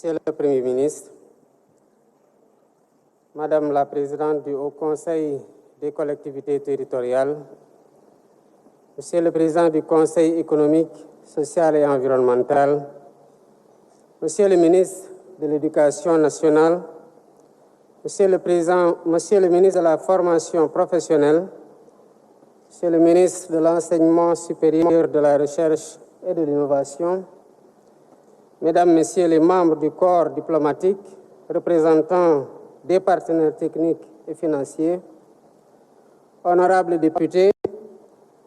Monsieur le Premier ministre, Madame la Présidente du Haut Conseil des collectivités territoriales, Monsieur le Président du Conseil économique, social et environnemental, Monsieur le ministre de l'Éducation nationale, Monsieur le ministre de la Formation professionnelle, Monsieur le ministre de l'Enseignement supérieur, de la Recherche et de l'Innovation, Mesdames, Messieurs les membres du corps diplomatique, représentants des partenaires techniques et financiers, honorables députés,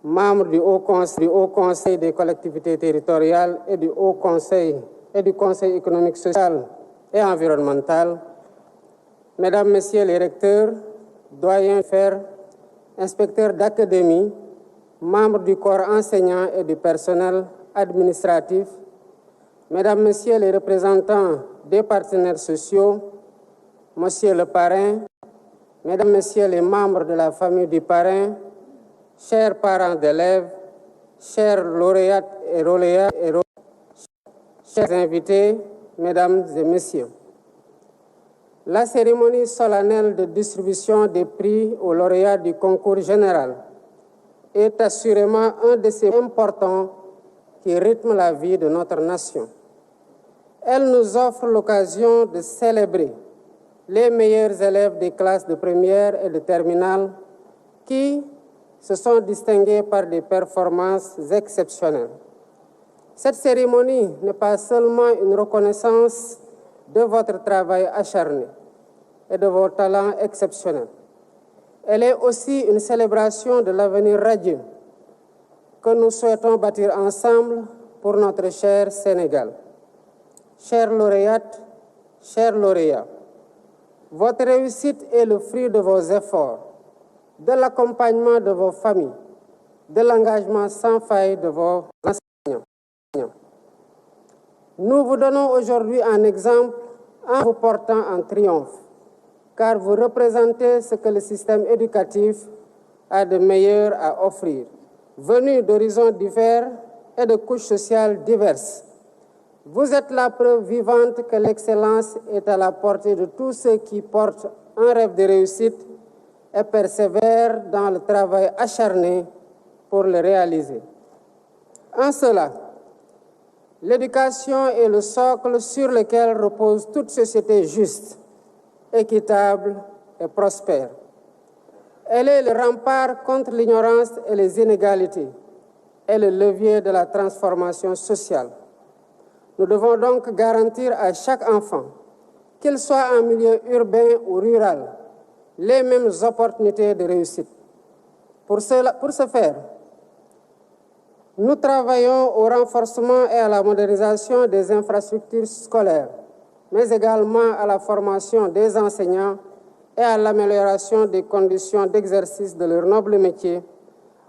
membres du Haut Conseil des collectivités territoriales et du Haut Conseil et du Conseil économique, social et environnemental, Mesdames, Messieurs les recteurs, doyens faire, inspecteurs d'académie, membres du corps enseignant et du personnel administratif, Mesdames, Messieurs les représentants des partenaires sociaux, Monsieur le parrain, Mesdames, Messieurs les membres de la famille du parrain, chers parents d'élèves, chers lauréates et lauréats, chers invités, Mesdames et Messieurs. La cérémonie solennelle de distribution des prix aux lauréats du concours général est assurément un de ces importants qui rythment la vie de notre nation. Elle nous offre l'occasion de célébrer les meilleurs élèves des classes de première et de terminale qui se sont distingués par des performances exceptionnelles. Cette cérémonie n'est pas seulement une reconnaissance de votre travail acharné et de vos talents exceptionnels. Elle est aussi une célébration de l'avenir radieux que nous souhaitons bâtir ensemble pour notre cher Sénégal. Chères lauréates, chers lauréats, votre réussite est le fruit de vos efforts, de l'accompagnement de vos familles, de l'engagement sans faille de vos enseignants. Nous vous donnons aujourd'hui un exemple en vous portant en triomphe, car vous représentez ce que le système éducatif a de meilleur à offrir. Venus d'horizons divers et de couches sociales diverses, vous êtes la preuve vivante que l'excellence est à la portée de tous ceux qui portent un rêve de réussite et persévèrent dans le travail acharné pour le réaliser. En cela, l'éducation est le socle sur lequel repose toute société juste, équitable et prospère. Elle est le rempart contre l'ignorance et les inégalités et le levier de la transformation sociale. Nous devons donc garantir à chaque enfant, qu'il soit en milieu urbain ou rural, les mêmes opportunités de réussite. Pour ce faire, nous travaillons au renforcement et à la modernisation des infrastructures scolaires, mais également à la formation des enseignants et à l'amélioration des conditions d'exercice de leur noble métier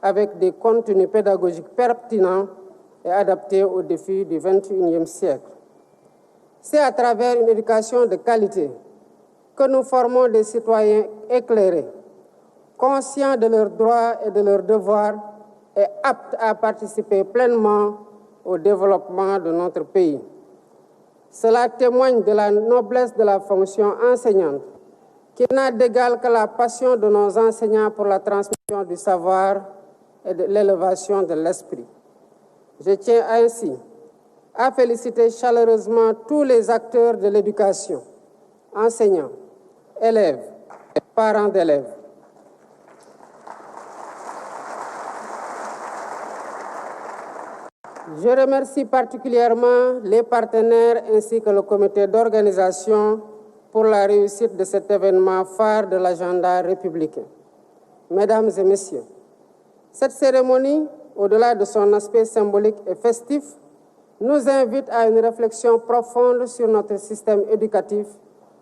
avec des contenus pédagogiques pertinents et adaptés aux défis du XXIe siècle. C'est à travers une éducation de qualité que nous formons des citoyens éclairés, conscients de leurs droits et de leurs devoirs et aptes à participer pleinement au développement de notre pays. Cela témoigne de la noblesse de la fonction enseignante, qui n'a d'égal que la passion de nos enseignants pour la transmission du savoir et de l'élévation de l'esprit. Je tiens ainsi à féliciter chaleureusement tous les acteurs de l'éducation, enseignants, élèves, parents d'élèves. Je remercie particulièrement les partenaires ainsi que le comité d'organisation pour la réussite de cet événement phare de l'agenda républicain. Mesdames et messieurs, cette cérémonie, au-delà de son aspect symbolique et festif, nous invite à une réflexion profonde sur notre système éducatif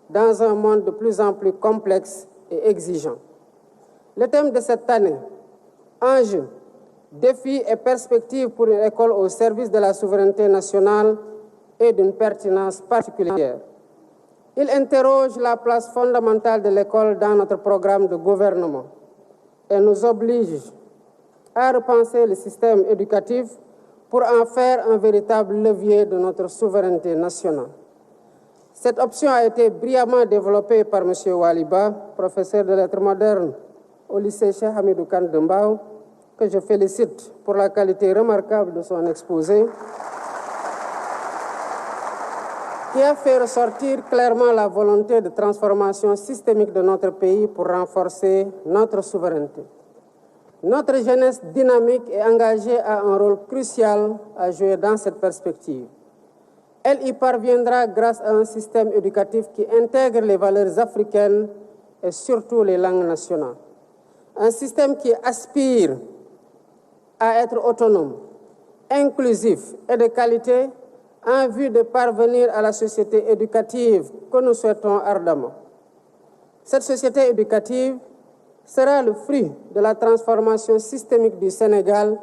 dans un monde de plus en plus complexe et exigeant. Le thème de cette année, enjeux, défis et perspectives pour une école au service de la souveraineté nationale, est d'une pertinence particulière. Il interroge la place fondamentale de l'école dans notre programme de gouvernement et nous oblige à repenser le système éducatif pour en faire un véritable levier de notre souveraineté nationale. Cette option a été brillamment développée par M. Waliba, professeur de lettres modernes au lycée Cheikh Hamidou Kane de Mbao, que je félicite pour la qualité remarquable de son exposé, qui a fait ressortir clairement la volonté de transformation systémique de notre pays pour renforcer notre souveraineté. Notre jeunesse dynamique et engagée a un rôle crucial à jouer dans cette perspective. Elle y parviendra grâce à un système éducatif qui intègre les valeurs africaines et surtout les langues nationales. Un système qui aspire à être autonome, inclusif et de qualité en vue de parvenir à la société éducative que nous souhaitons ardemment. Cette société éducative sera le fruit de la transformation systémique du Sénégal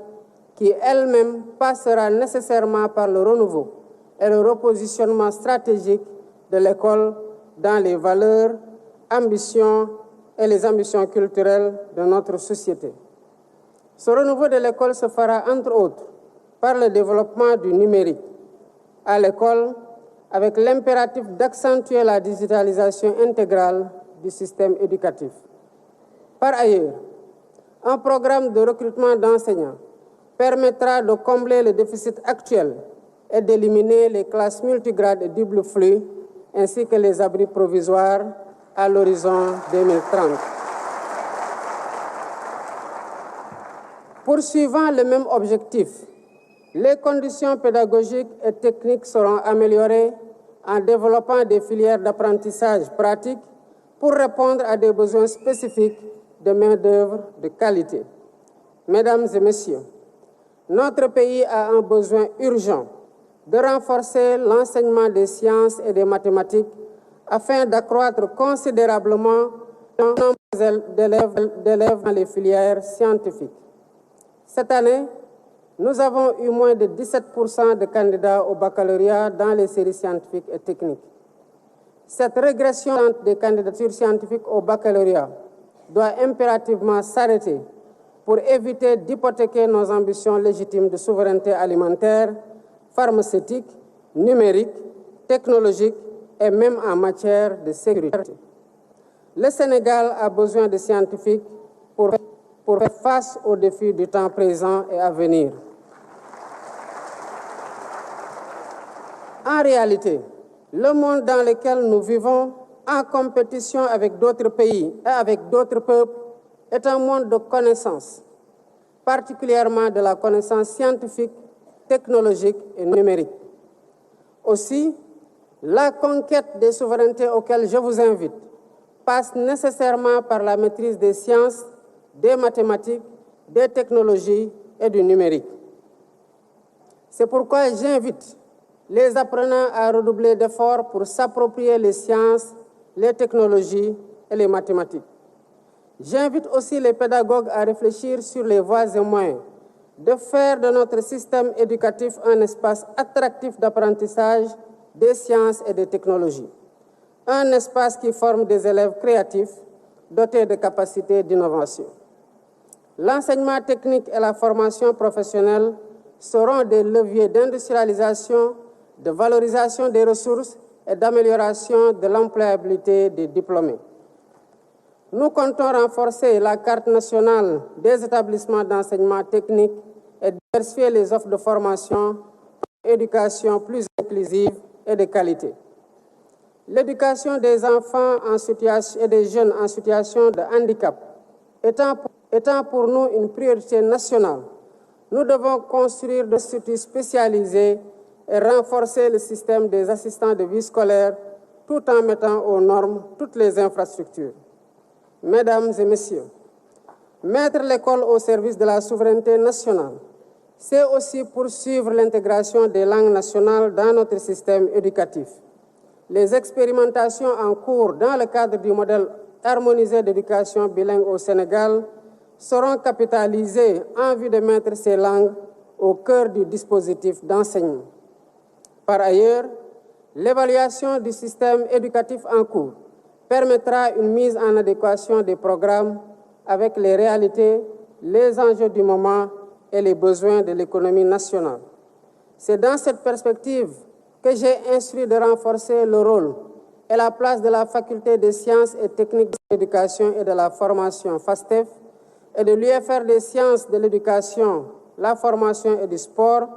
qui elle-même passera nécessairement par le renouveau et le repositionnement stratégique de l'école dans les valeurs, ambitions et les ambitions culturelles de notre société. Ce renouveau de l'école se fera entre autres par le développement du numérique à l'école avec l'impératif d'accentuer la digitalisation intégrale du système éducatif. Par ailleurs, un programme de recrutement d'enseignants permettra de combler le déficit actuel et d'éliminer les classes multigrades et double flux, ainsi que les abris provisoires à l'horizon 2030. Poursuivant le même objectif, les conditions pédagogiques et techniques seront améliorées en développant des filières d'apprentissage pratique pour répondre à des besoins spécifiques de main-d'œuvre de qualité. Mesdames et messieurs, notre pays a un besoin urgent de renforcer l'enseignement des sciences et des mathématiques afin d'accroître considérablement le nombre d'élèves dans les filières scientifiques. Cette année, nous avons eu moins de 17% de candidats au baccalauréat dans les séries scientifiques et techniques. Cette régression des candidatures scientifiques au baccalauréat doit impérativement s'arrêter pour éviter d'hypothéquer nos ambitions légitimes de souveraineté alimentaire, pharmaceutique, numérique, technologique et même en matière de sécurité. Le Sénégal a besoin de scientifiques pour faire face aux défis du temps présent et à venir. En réalité, le monde dans lequel nous vivons, en compétition avec d'autres pays et avec d'autres peuples, est un monde de connaissances, particulièrement de la connaissance scientifique, technologique et numérique. Aussi, la conquête des souverainetés auxquelles je vous invite passe nécessairement par la maîtrise des sciences, des mathématiques, des technologies et du numérique. C'est pourquoi j'invite les apprenants à redoubler d'efforts pour s'approprier les sciences, les technologies et les mathématiques. J'invite aussi les pédagogues à réfléchir sur les voies et moyens de faire de notre système éducatif un espace attractif d'apprentissage des sciences et des technologies. Un espace qui forme des élèves créatifs, dotés de capacités d'innovation. L'enseignement technique et la formation professionnelle seront des leviers d'industrialisation, de valorisation des ressources et d'amélioration de l'employabilité des diplômés. Nous comptons renforcer la carte nationale des établissements d'enseignement technique et diversifier les offres de formation et d'éducation plus inclusive et de qualité. L'éducation des enfants et des jeunes en situation de handicap étant pour nous une priorité nationale, nous devons construire des instituts spécialisés et renforcer le système des assistants de vie scolaire tout en mettant aux normes toutes les infrastructures. Mesdames et messieurs, mettre l'école au service de la souveraineté nationale, c'est aussi poursuivre l'intégration des langues nationales dans notre système éducatif. Les expérimentations en cours dans le cadre du modèle harmonisé d'éducation bilingue au Sénégal seront capitalisées en vue de mettre ces langues au cœur du dispositif d'enseignement. Par ailleurs, l'évaluation du système éducatif en cours permettra une mise en adéquation des programmes avec les réalités, les enjeux du moment et les besoins de l'économie nationale. C'est dans cette perspective que j'ai instruit de renforcer le rôle et la place de la Faculté des sciences et techniques de l'éducation et de la formation FASTEF et de l'UFR des sciences de l'éducation, la formation et du sport,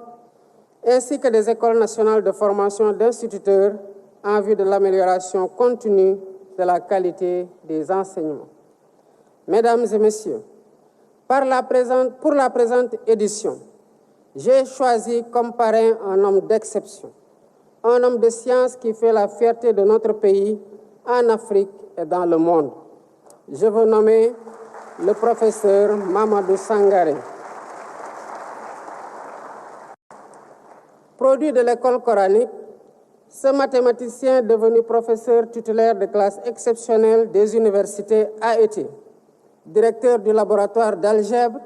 ainsi que des écoles nationales de formation d'instituteurs en vue de l'amélioration continue de la qualité des enseignements. Mesdames et Messieurs, pour la présente édition, j'ai choisi comme parrain un homme d'exception, un homme de science qui fait la fierté de notre pays en Afrique et dans le monde. Je veux nommer le professeur Mamadou Sangaré. Produit de l'école coranique, ce mathématicien devenu professeur titulaire de classe exceptionnelle des universités a été directeur du laboratoire d'algèbre,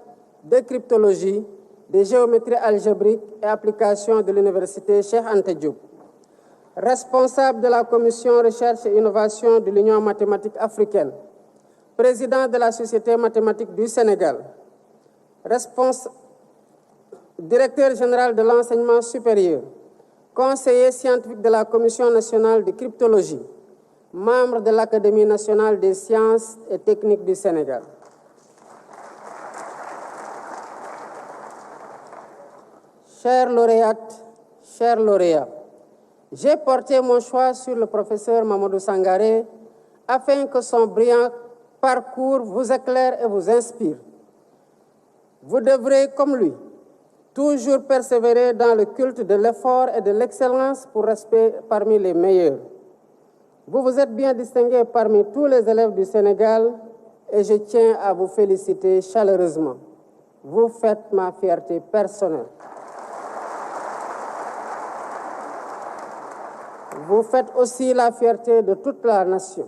de cryptologie, de géométrie algébrique et application de l'université Cheikh Anta Diop, responsable de la commission recherche et innovation de l'Union mathématique africaine, président de la Société mathématique du Sénégal, directeur général de l'enseignement supérieur, conseiller scientifique de la Commission nationale de cryptologie, membre de l'Académie nationale des sciences et techniques du Sénégal. Chères lauréates, chers lauréats, j'ai porté mon choix sur le professeur Mamadou Sangaré afin que son brillant parcours vous éclaire et vous inspire. Vous devrez, comme lui, toujours persévérer dans le culte de l'effort et de l'excellence pour rester parmi les meilleurs. Vous vous êtes bien distingué parmi tous les élèves du Sénégal et je tiens à vous féliciter chaleureusement. Vous faites ma fierté personnelle. Vous faites aussi la fierté de toute la nation.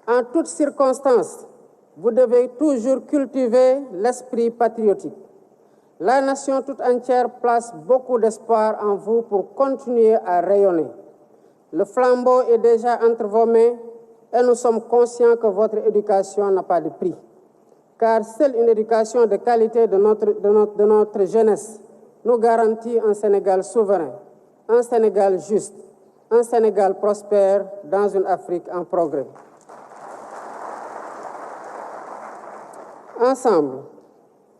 En toutes circonstances, vous devez toujours cultiver l'esprit patriotique. La nation toute entière place beaucoup d'espoir en vous pour continuer à rayonner. Le flambeau est déjà entre vos mains et nous sommes conscients que votre éducation n'a pas de prix. Car seule une éducation de qualité de notre jeunesse nous garantit un Sénégal souverain, un Sénégal juste, un Sénégal prospère dans une Afrique en progrès. Ensemble,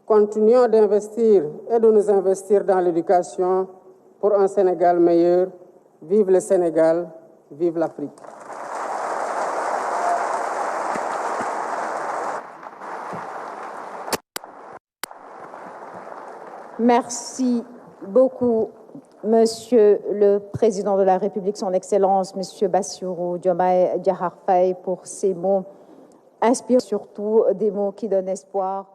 continuons d'investir et de nous investir dans l'éducation pour un Sénégal meilleur. Vive le Sénégal, vive l'Afrique. Merci beaucoup, Monsieur le Président de la République, Son Excellence, Monsieur Bassirou Diomaye Diakhar Faye, pour ces mots inspirants, surtout des mots qui donnent espoir.